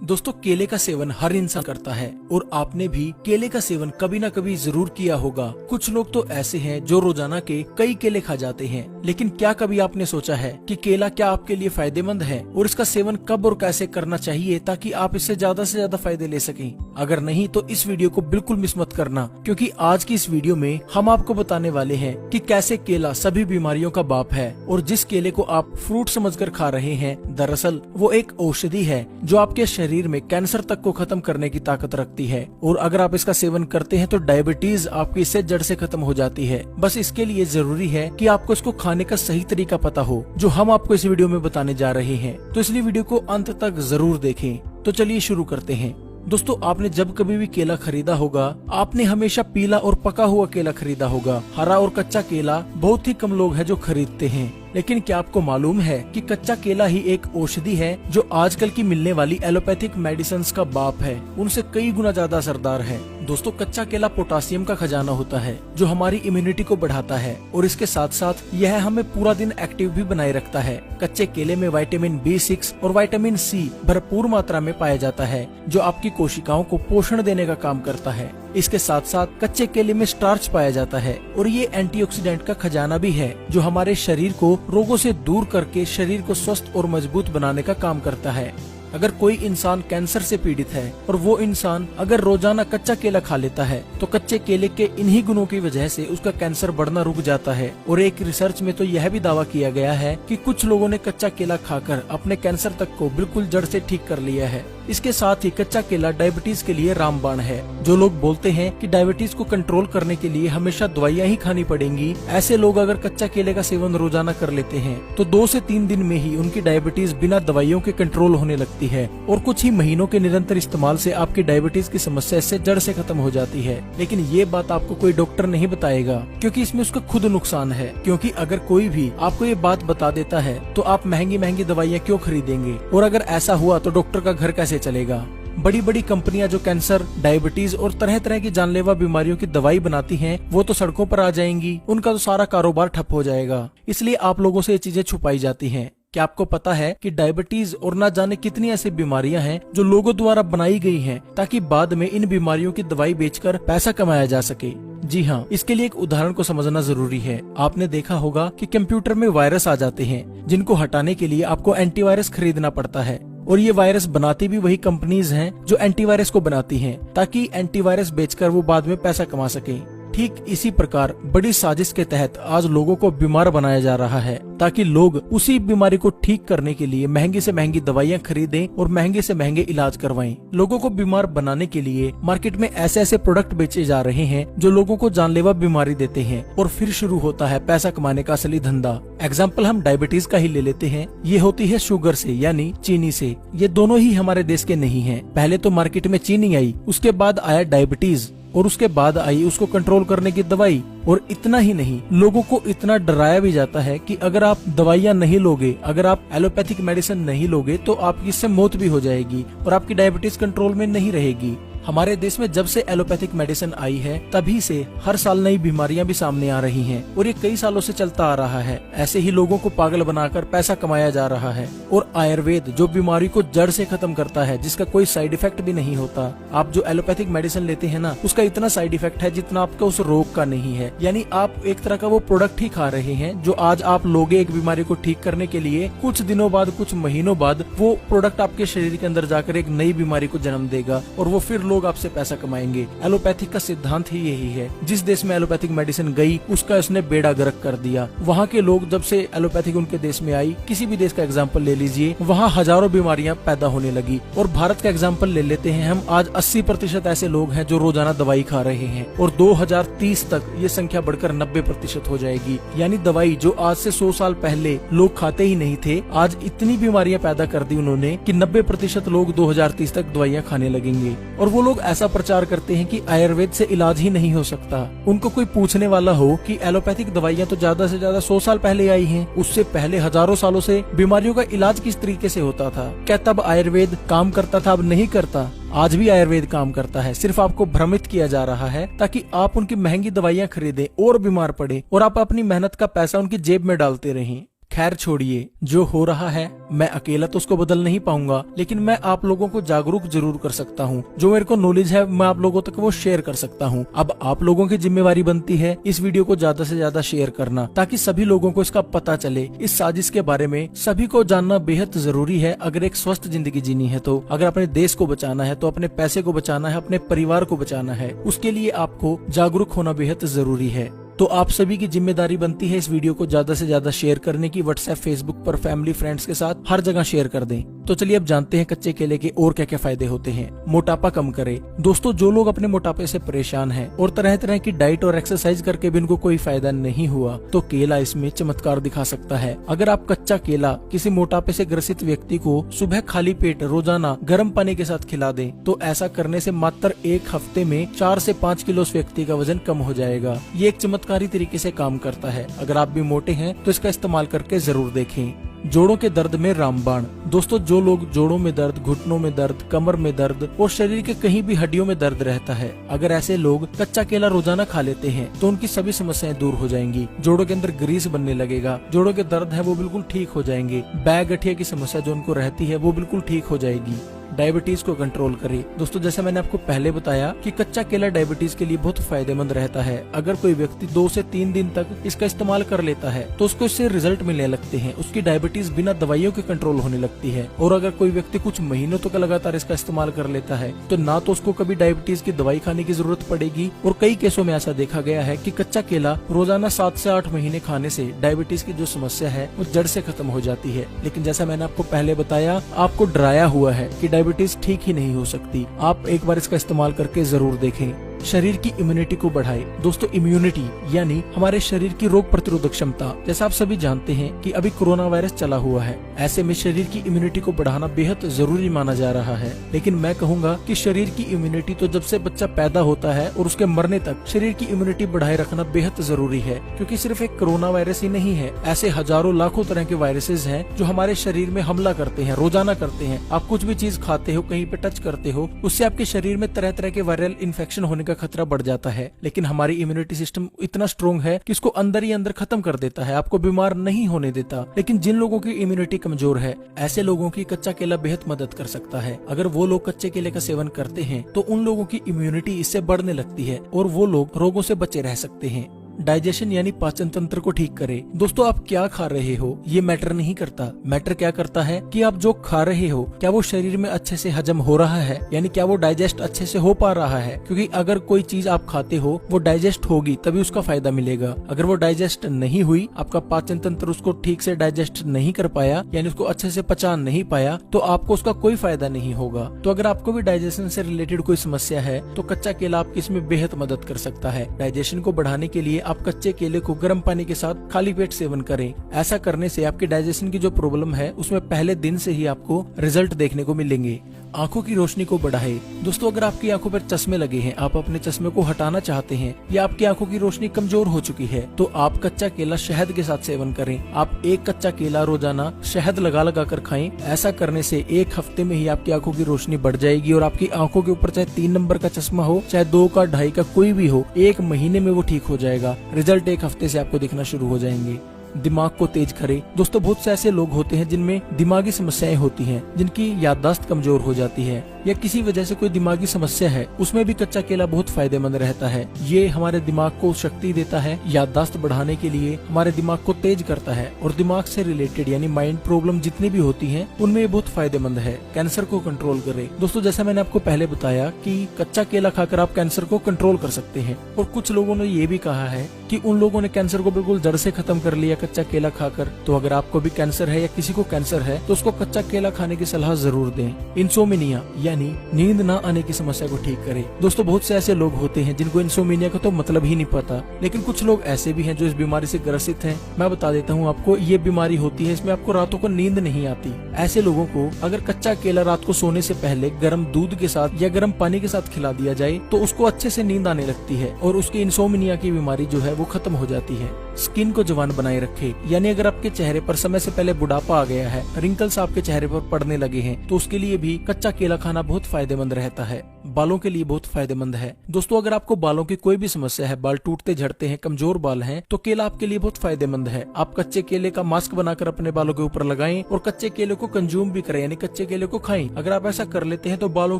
दोस्तों, केले का सेवन हर इंसान करता है और आपने भी केले का सेवन कभी न कभी जरूर किया होगा। कुछ लोग तो ऐसे हैं जो रोजाना के कई केले खा जाते हैं, लेकिन क्या कभी आपने सोचा है कि केला क्या आपके लिए फायदेमंद है और इसका सेवन कब और कैसे करना चाहिए ताकि आप इससे ज्यादा फायदे ले सकें। अगर नहीं तो इस वीडियो को बिल्कुल मिस मत करना, क्योंकि आज की इस वीडियो में हम आपको बताने वाले हैं कि कैसे केला सभी बीमारियों का बाप है और जिस केले को आप फ्रूट समझकर खा रहे हैं, दरअसल वो एक औषधि है जो आपके शरीर में कैंसर तक को खत्म करने की ताकत रखती है। और अगर आप इसका सेवन करते हैं तो डायबिटीज आपकी इससे जड़ से खत्म हो जाती है। बस इसके लिए जरूरी है कि आपको इसको खाने का सही तरीका पता हो, जो हम आपको इस वीडियो में बताने जा रहे हैं। तो इसलिए वीडियो को अंत तक जरूर देखें। तो चलिए शुरू करते हैं। दोस्तों, आपने जब कभी भी केला खरीदा होगा, आपने हमेशा पीला और पका हुआ केला खरीदा होगा। हरा और कच्चा केला बहुत ही कम लोग हैं जो खरीदते हैं। लेकिन क्या आपको मालूम है कि कच्चा केला ही एक औषधि है जो आजकल की मिलने वाली एलोपैथिक मेडिसिन का बाप है, उनसे कई गुना ज्यादा असरदार है। दोस्तों, कच्चा केला पोटासियम का खजाना होता है जो हमारी इम्यूनिटी को बढ़ाता है और इसके साथ साथ यह हमें पूरा दिन एक्टिव भी बनाए रखता है। कच्चे केले में विटामिन B6 और विटामिन C भरपूर मात्रा में पाया जाता है, जो आपकी कोशिकाओं को पोषण देने का काम करता है। इसके साथ साथ कच्चे केले में स्टार्च पाया जाता है और ये एंटीऑक्सीडेंट का खजाना भी है, जो हमारे शरीर को रोगों से दूर करके शरीर को स्वस्थ और मजबूत बनाने का काम करता है। अगर कोई इंसान कैंसर से पीड़ित है और वो इंसान अगर रोजाना कच्चा केला खा लेता है तो कच्चे केले के इन्हीं गुणों की वजह से उसका कैंसर बढ़ना रुक जाता है। और एक रिसर्च में तो यह भी दावा किया गया है कि कुछ लोगों ने कच्चा केला खाकर अपने कैंसर तक को बिल्कुल जड़ से ठीक कर लिया है। इसके साथ ही कच्चा केला डायबिटीज के लिए रामबाण है। जो लोग बोलते हैं कि डायबिटीज को कंट्रोल करने के लिए हमेशा दवाइयाँ ही खानी पड़ेंगी, ऐसे लोग अगर कच्चा केले का सेवन रोजाना कर लेते हैं तो 2 से 3 दिन में ही उनकी डायबिटीज बिना दवाइयों के कंट्रोल होने लगती है और कुछ ही महीनों के निरंतर इस्तेमाल से आपकी डायबिटीज की समस्या इससे जड़ से खत्म हो जाती है। लेकिन ये बात आपको कोई डॉक्टर नहीं बताएगा, क्योंकि इसमें उसका खुद नुकसान है। क्योंकि अगर कोई भी आपको ये बात बता देता है तो आप महंगी दवाइयाँ क्यों खरीदेंगे, और अगर ऐसा हुआ तो डॉक्टर का घर कैसे चलेगा। बड़ी बड़ी कंपनियां जो कैंसर, डायबिटीज और तरह तरह की जानलेवा बीमारियों की दवाई बनाती हैं, वो तो सड़कों पर आ जाएंगी, उनका तो सारा कारोबार ठप हो जाएगा। इसलिए आप लोगों से ये चीजें छुपाई जाती हैं। क्या आपको पता है कि डायबिटीज और ना जाने कितनी ऐसी बीमारियां हैं जो लोगों द्वारा बनाई गई हैं ताकि बाद में इन बीमारियों की दवाई बेचकर पैसा कमाया जा सके। जी हाँ, इसके लिए एक उदाहरण को समझना जरूरी है। आपने देखा होगा कि कंप्यूटर में वायरस आ जाते हैं, जिनको हटाने के लिए आपको एंटीवायरस खरीदना पड़ता है। और ये वायरस बनाती भी वही कंपनीज हैं जो एंटीवायरस को बनाती हैं, ताकि एंटीवायरस बेचकर वो बाद में पैसा कमा सके। ठीक इसी प्रकार बड़ी साजिश के तहत आज लोगों को बीमार बनाया जा रहा है, ताकि लोग उसी बीमारी को ठीक करने के लिए महंगी से महंगी दवाइयां खरीदें और महंगे से महंगे इलाज करवाएं। लोगों को बीमार बनाने के लिए मार्केट में ऐसे ऐसे प्रोडक्ट बेचे जा रहे हैं जो लोगों को जानलेवा बीमारी देते हैं, और फिर शुरू होता है पैसा कमाने का असली धंधा। एग्जाम्पल हम डायबिटीज का ही ले लेते हैं। ये होती है शुगर से, यानी चीनी से। ये दोनों ही हमारे देश के नहीं है। पहले तो मार्केट में चीनी आई, उसके बाद आया डायबिटीज, और उसके बाद आई उसको कंट्रोल करने की दवाई। और इतना ही नहीं, लोगों को इतना डराया भी जाता है कि अगर आप दवाइयां नहीं लोगे, अगर आप एलोपैथिक मेडिसिन नहीं लोगे तो आपकी इससे मौत भी हो जाएगी और आपकी डायबिटीज कंट्रोल में नहीं रहेगी। हमारे देश में जब से एलोपैथिक मेडिसिन आई है, तभी से हर साल नई बीमारियां भी सामने आ रही हैं और ये कई सालों से चलता आ रहा है। ऐसे ही लोगों को पागल बनाकर पैसा कमाया जा रहा है। और आयुर्वेद जो बीमारी को जड़ से खत्म करता है, जिसका कोई साइड इफेक्ट भी नहीं होता। आप जो एलोपैथिक मेडिसिन लेते हैं ना, उसका इतना साइड इफेक्ट है जितना आपका उस रोग का नहीं है। यानी आप एक तरह का वो प्रोडक्ट ही खा रहे हैं जो आज आप लोगे एक बीमारी को ठीक करने के लिए, कुछ दिनों बाद, कुछ महीनों बाद वो प्रोडक्ट आपके शरीर के अंदर जाकर एक नई बीमारी को जन्म देगा और वो फिर लोग आपसे पैसा कमाएंगे। एलोपैथिक का सिद्धांत ही यही है। जिस देश में एलोपैथिक मेडिसिन गई, उसका इसने बेड़ा गर्क कर दिया। वहाँ के लोग जब से एलोपैथिक उनके देश में आई, किसी भी देश का एग्जाम्पल ले लीजिए, वहाँ हजारों बीमारियां पैदा होने लगी। और भारत का एग्जाम्पल ले लेते हैं हम, आज 80% ऐसे लोग हैं जो रोजाना दवाई खा रहे हैं और 2030 तक ये संख्या बढ़कर 90% हो जाएगी। यानी दवाई जो आज से 100 साल पहले लोग खाते ही नहीं थे, आज इतनी बीमारियां पैदा कर दी उन्होंने कि 90% लोग 2030 तक दवाइयां खाने लगेंगे। और वो लोग ऐसा प्रचार करते हैं कि आयुर्वेद से इलाज ही नहीं हो सकता। उनको कोई पूछने वाला हो कि एलोपैथिक दवाइयां तो ज्यादा से ज्यादा 100 साल पहले आई हैं, उससे पहले हजारों सालों से बीमारियों का इलाज किस तरीके से होता था, क्या तब आयुर्वेद काम करता था? अब नहीं करता। आज भी आयुर्वेद काम करता है, सिर्फ आपको भ्रमित किया जा रहा है ताकि आप उनकी महंगी दवाइयां खरीदें और बीमार पड़े और आप अपनी मेहनत का पैसा उनकी जेब में डालते रहें। खैर छोड़िए, जो हो रहा है मैं अकेला तो उसको बदल नहीं पाऊंगा, लेकिन मैं आप लोगों को जागरूक जरूर कर सकता हूँ। जो मेरे को नॉलेज है मैं आप लोगों तक वो शेयर कर सकता हूँ। अब आप लोगों की जिम्मेवारी बनती है इस वीडियो को ज्यादा से ज्यादा शेयर करना, ताकि सभी लोगों को इसका पता चले। इस साजिश के बारे में सभी को जानना बेहद जरूरी है अगर एक स्वस्थ जिंदगी जीनी है तो। अगर अपने देश को बचाना है तो अपने पैसे को बचाना है, अपने परिवार को बचाना है, उसके लिए आपको जागरूक होना बेहद जरूरी है। तो आप सभी की जिम्मेदारी बनती है इस वीडियो को ज्यादा से ज्यादा शेयर करने की। व्हाट्सएप, फेसबुक पर, फैमिली, फ्रेंड्स के साथ हर जगह शेयर कर दें। तो चलिए अब जानते हैं कच्चे केले के और क्या क्या फायदे होते हैं। मोटापा कम करे। दोस्तों, जो लोग अपने मोटापे से परेशान हैं और तरह तरह की डाइट और एक्सरसाइज करके भी उनको कोई फायदा नहीं हुआ, तो केला इसमें चमत्कार दिखा सकता है। अगर आप कच्चा केला किसी मोटापे से ग्रसित व्यक्ति को सुबह खाली पेट रोजाना गर्म पानी के साथ खिला दें, तो ऐसा करने से मात्र एक हफ्ते में 4 से 5 किलो उस व्यक्ति का वजन कम हो जाएगा। ये एक चमत्कारी तरीके से काम करता है। अगर आप भी मोटे हैं तो इसका इस्तेमाल करके जरूर देखें। जोड़ों के दर्द में रामबाण। दोस्तों, जो लोग जोड़ों में दर्द, घुटनों में दर्द, कमर में दर्द और शरीर के कहीं भी हड्डियों में दर्द रहता है, अगर ऐसे लोग कच्चा केला रोजाना खा लेते हैं तो उनकी सभी समस्याएं दूर हो जाएंगी। जोड़ों के अंदर ग्रीस बनने लगेगा, जोड़ों के दर्द है वो बिल्कुल ठीक हो जाएंगे, बैक गठिया की समस्या जो उनको रहती है वो बिल्कुल ठीक हो जाएगी। डायबिटीज को कंट्रोल करे। दोस्तों, जैसे मैंने आपको पहले बताया कि कच्चा केला डायबिटीज के लिए बहुत फायदेमंद रहता है। अगर कोई व्यक्ति 2 से 3 दिन तक इसका इस्तेमाल कर लेता है तो उसको इससे रिजल्ट मिलने लगते हैं, उसकी डायबिटीज बिना दवाइयों के कंट्रोल होने लगती है। और अगर कोई व्यक्ति कुछ महीनों तक लगातार इसका इस्तेमाल कर लेता है तो ना तो उसको कभी डायबिटीज की दवाई खाने की जरूरत पड़ेगी, और कई केसों में ऐसा देखा गया है कि कच्चा केला रोजाना 7 से 8 महीने खाने से डायबिटीज की जो समस्या है वो जड़ से खत्म हो जाती है। लेकिन जैसा मैंने आपको पहले बताया, आपको डराया हुआ है कि डायबिटीज ठीक ही नहीं हो सकती। आप एक बार इसका इस्तेमाल करके जरूर देखें। शरीर की इम्यूनिटी को बढ़ाए। दोस्तों, इम्यूनिटी यानी हमारे शरीर की रोग प्रतिरोधक क्षमता। जैसा आप सभी जानते हैं कि अभी कोरोना वायरस चला हुआ है, ऐसे में शरीर की इम्यूनिटी को बढ़ाना बेहद जरूरी माना जा रहा है। लेकिन मैं कहूँगा कि शरीर की इम्यूनिटी तो जब से बच्चा पैदा होता है और उसके मरने तक शरीर की इम्यूनिटी बढ़ाए रखना बेहद जरूरी है, क्योंकि सिर्फ एक कोरोना वायरस ही नहीं है, ऐसे हजारों लाखों तरह के वायरसेस हैं जो हमारे शरीर में हमला करते हैं, रोजाना करते हैं। आप कुछ भी चीज खाते हो, कहीं पे टच करते हो, उससे आपके शरीर में तरह तरह के वायरल इन्फेक्शन होने का खतरा बढ़ जाता है। लेकिन हमारी इम्यूनिटी सिस्टम इतना स्ट्रॉन्ग है कि इसको अंदर ही अंदर खत्म कर देता है, आपको बीमार नहीं होने देता। लेकिन जिन लोगों की इम्यूनिटी कमजोर है, ऐसे लोगों की कच्चा केला बेहद मदद कर सकता है। अगर वो लोग कच्चे केले का सेवन करते हैं तो उन लोगों की इम्यूनिटी इससे बढ़ने लगती है और वो लोग रोगों से बचे रह सकते हैं। डाइजेशन यानी पाचन तंत्र को ठीक करे। दोस्तों, आप क्या खा रहे हो ये मैटर नहीं करता। मैटर क्या करता है कि आप जो खा रहे हो क्या वो शरीर में अच्छे से हजम हो रहा है, यानी क्या वो डाइजेस्ट अच्छे से हो पा रहा है। क्योंकि अगर कोई चीज आप खाते हो वो डाइजेस्ट होगी तभी उसका फायदा मिलेगा। अगर वो डाइजेस्ट नहीं हुई, आपका पाचन तंत्र उसको ठीक से डाइजेस्ट नहीं कर पाया, यानी उसको अच्छे से पचा नहीं पाया, तो आपको उसका कोई फायदा नहीं होगा। तो अगर आपको भी डाइजेशन से रिलेटेड कोई समस्या है तो कच्चा केला आपकी इसमें बेहद मदद कर सकता है। डाइजेशन को बढ़ाने के लिए आप कच्चे केले को गर्म पानी के साथ खाली पेट सेवन करें। ऐसा करने से आपकी डाइजेशन की जो प्रॉब्लम है उसमें पहले दिन से ही आपको रिजल्ट देखने को मिलेंगे। आंखों की रोशनी को बढ़ाए। दोस्तों, अगर आपकी आंखों पर चश्मे लगे हैं, आप अपने चश्मे को हटाना चाहते हैं या आपकी आंखों की रोशनी कमजोर हो चुकी है, तो आप कच्चा केला शहद के साथ सेवन करें। आप एक कच्चा केला रोजाना शहद लगा लगा कर खाएं। ऐसा करने से एक हफ्ते में ही आपकी आंखों की रोशनी बढ़ जाएगी और आपकी आंखों के ऊपर चाहे 3 नंबर का चश्मा हो, चाहे 2 का, 2.5 का, कोई भी हो, 1 महीने में वो ठीक हो जाएगा। रिजल्ट 1 हफ्ते से आपको दिखना शुरू हो जाएंगे। दिमाग को तेज करे। दोस्तों, बहुत से ऐसे लोग होते हैं जिनमें दिमागी समस्याएं होती हैं, जिनकी याददाश्त कमजोर हो जाती है या किसी वजह से कोई दिमागी समस्या है, उसमें भी कच्चा केला बहुत फायदेमंद रहता है। ये हमारे दिमाग को शक्ति देता है, याददाश्त बढ़ाने के लिए हमारे दिमाग को तेज करता है, और दिमाग से रिलेटेड यानी माइंड प्रॉब्लम जितनी भी होती हैं उनमें ये बहुत फायदेमंद है। कैंसर को कंट्रोल करे। दोस्तों, जैसा मैंने आपको पहले बताया कि कच्चा केला खाकर आप कैंसर को कंट्रोल कर सकते हैं, और कुछ लोगों ने ये भी कहा है कि उन लोगों ने कैंसर को बिल्कुल जड़ से खत्म कर लिया कच्चा केला खाकर। तो अगर आपको भी कैंसर है या किसी को कैंसर है तो उसको कच्चा केला खाने की सलाह जरूर दें। इंसोमिनिया यानी नींद ना आने की समस्या को ठीक करे। दोस्तों, बहुत से ऐसे लोग होते हैं जिनको इंसोमिनिया का तो मतलब ही नहीं पता, लेकिन कुछ लोग ऐसे भी हैं जो इस बीमारी से ग्रसित हैं। मैं बता देता हूँ आपको, ये बीमारी होती है, इसमें आपको रातों को नींद नहीं आती। ऐसे लोगों को अगर कच्चा केला रात को सोने से पहले गर्म दूध के साथ या गर्म पानी के साथ खिला दिया जाए तो उसको अच्छे से नींद आने लगती है और उसकी इंसोमिनिया की बीमारी जो है वो खत्म हो जाती है। स्किन को जवान बनाए रखे, यानी अगर आपके चेहरे पर समय से पहले बुढ़ापा आ गया है, रिंकल्स आपके चेहरे पर पड़ने लगे हैं, तो उसके लिए भी कच्चा केला खाना बहुत फायदेमंद रहता है, बालों के लिए बहुत फायदेमंद है। दोस्तों अगर आपको बालों की कोई भी समस्या है, बाल टूटते झड़ते हैं, कमजोर बाल हैं, तो केला आपके लिए बहुत फायदेमंद है। आप कच्चे केले का मास्क बनाकर अपने बालों के ऊपर लगाएं और कच्चे केले को कंज्यूम भी करें, यानी कच्चे केले को खाएं। अगर आप ऐसा कर लेते हैं तो बालों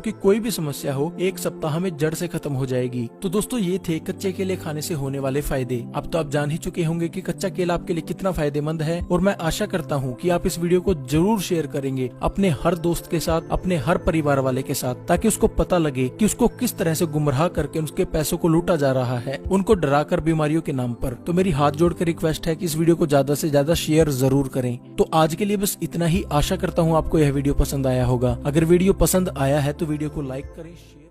की कोई भी समस्या हो 1 सप्ताह में जड़ से खत्म हो जाएगी। तो दोस्तों ये थे कच्चे केले खाने से होने वाले फायदे। अब तो आप जान ही चुके होंगे कि कच्चा केला आपके लिए कितना फायदेमंद है, और मैं आशा करता हूँ कि आप इस वीडियो को जरूर शेयर करेंगे अपने हर दोस्त के साथ, अपने हर परिवार वाले के साथ, ताकि उसको पता लगे कि उसको किस तरह से गुमराह करके उसके पैसों को लूटा जा रहा है, उनको डराकर बीमारियों के नाम पर। तो मेरी हाथ जोड़कर रिक्वेस्ट है कि इस वीडियो को ज्यादा से ज्यादा शेयर जरूर करें। तो आज के लिए बस इतना ही। आशा करता हूँ आपको यह वीडियो पसंद आया होगा। अगर वीडियो पसंद आया है तो वीडियो को लाइक करें, शेयर